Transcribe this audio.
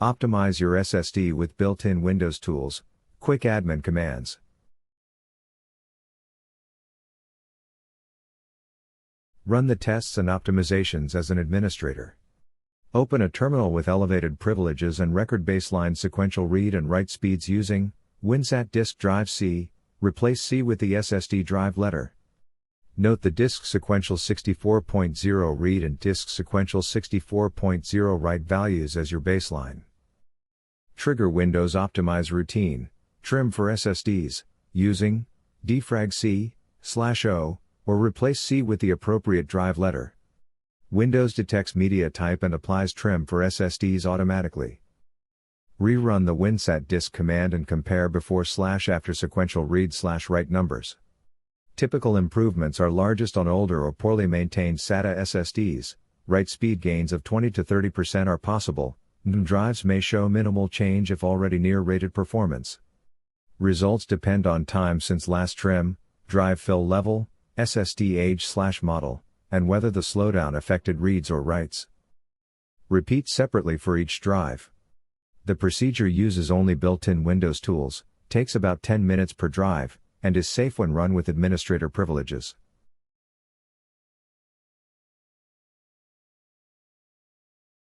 Optimize your SSD with built-in Windows tools, quick admin commands. Run the tests and optimizations as an administrator. Open a terminal with elevated privileges and record baseline sequential read and write speeds using WinSat disk drive C, replace C with the SSD drive letter. Note the disk sequential 64.0 read and disk sequential 64.0 write values as your baseline. Trigger Windows Optimize Routine, trim for SSDs, using defrag C/O, or replace C with the appropriate drive letter. Windows detects media type and applies trim for SSDs automatically. Rerun the WinSat disk command and compare before/after sequential read/write numbers. Typical improvements are largest on older or poorly maintained SATA SSDs. Write speed gains of 20 to 30% are possible. NAND drives may show minimal change if already near rated performance. Results depend on time since last trim, drive fill level, SSD age/model, and whether the slowdown affected reads or writes. Repeat separately for each drive. The procedure uses only built-in Windows tools, takes about 10 minutes per drive, and is safe when run with administrator privileges.